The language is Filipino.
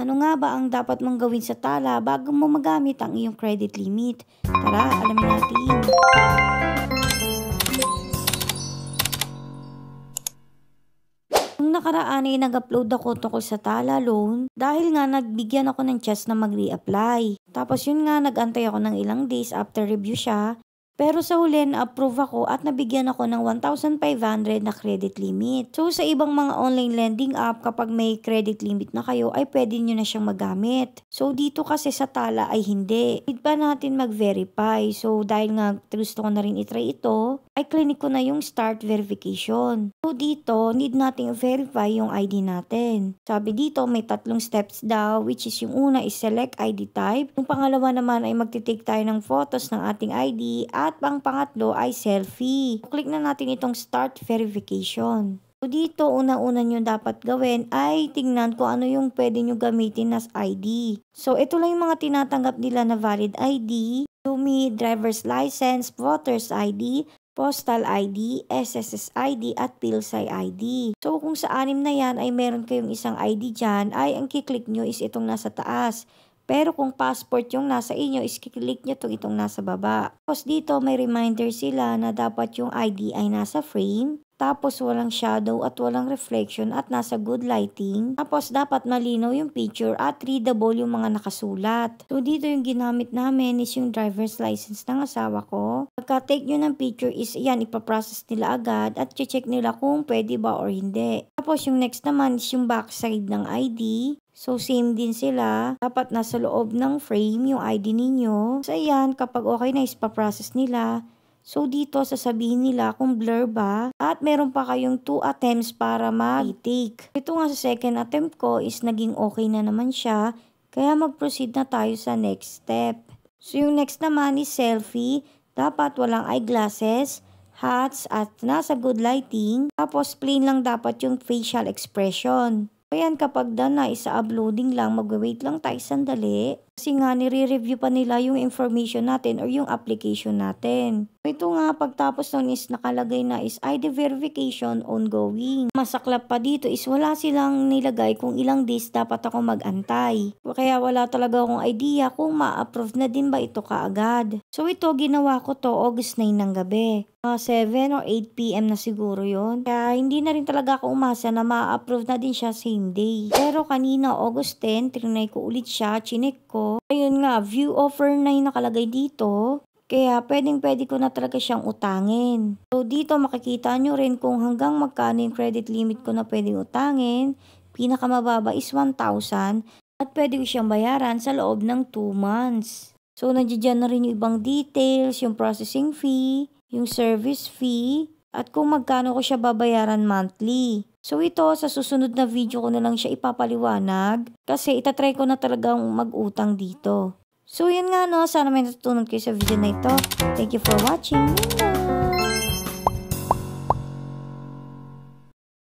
Ano nga ba ang dapat mong gawin sa Tala bago mo magamit ang iyong credit limit? Tara, alamin natin. Nung nakaraan ay nag-upload ako tungkol sa Tala loan dahil nga nagbigyan ako ng chance na mag-reapply. Tapos yun nga, nag-antay ako ng ilang days after review siya. Pero sa huli, na-approve ako at nabigyan ako ng 1,500 na credit limit. So sa ibang mga online lending app, kapag may credit limit na kayo, ay pwede nyo na siyang magamit. So dito kasi sa Tala ay hindi. Need pa natin mag-verify. So dahil nga gusto ko na rin itry ito, ay clinic ko na yung start verification. So dito, need nating verify yung ID natin. Sabi dito, may 3 steps daw, which is yung una is select ID type. Yung pangalawa naman ay magtitake tayo ng photos ng ating ID at pang pangatlo ay selfie. Click na natin itong start verification. So dito, una-una nyo dapat gawin ay tingnan kung ano yung pwede nyo gamitin as ID. So ito lang yung mga tinatanggap nila na valid ID, Lumi, driver's license, voter's ID, postal ID, SSS ID at PhilSci ID. So kung sa 6 na yan ay meron kayong isang ID dyan, ay ang kiklik nyo is itong nasa taas. Pero kung passport yung nasa inyo, is kiklik nyo itong nasa baba. Tapos dito may reminder sila na dapat yung ID ay nasa frame. Tapos walang shadow at walang reflection at nasa good lighting. Tapos dapat malinaw yung picture at readable yung mga nakasulat. So dito yung ginamit namin is yung driver's license ng asawa ko. Pagka-take nyo ng picture is yan, ipaprocess nila agad at check nila kung pwede ba or hindi. Tapos yung next naman is yung backside ng ID. So same din sila. Dapat nasa loob ng frame yung ID ninyo. So ayan, kapag okay na is paprocess nila. So dito sasabihin nila kung blur ba at meron pa kayong 2 attempts para mag-take. Ito nga sa second attempt ko is naging okay na naman siya, kaya mag-proceed na tayo sa next step. So yung next naman is selfie. Dapat walang eyeglasses, hats at nasa good lighting. Tapos plain lang dapat yung facial expression. Ayan, kapag done na, isa-uploading lang, mag-wait lang tayo sandali. Kasi nga, nire-review pa nila yung information natin or yung application natin. Ito nga, pagtapos nun is nakalagay na is ID verification ongoing. Masaklap pa dito is wala silang nilagay kung ilang days dapat ako mag-antay. Kaya wala talaga akong idea kung ma-approve na din ba ito kaagad. So ito, ginawa ko to August 9 ng gabi. 7 or 8 PM na siguro yon. Kaya hindi na rin talaga ako umasa na ma-approve na din siya same day. Pero kanina August 10, trinay ko ulit siya, chinek ko. Ayun nga, view offer na yung nakalagay dito. Kaya pwedeng-pwede ko na talaga siyang utangin. So dito makikita nyo rin kung hanggang magkano yung credit limit ko na pwedeng utangin. Pinakamababa is 1,000 at pwede ko siyang bayaran sa loob ng 2 months. So nandiyan na rin yung ibang details, yung processing fee, yung service fee, at kung magkano ko siya babayaran monthly. So ito, sa susunod na video ko na lang siya ipapaliwanag kasi itatry ko na talagang mag-utang dito. So yun nga no, sana may natutunan kayo sa video na ito. Thank you for watching. Bye!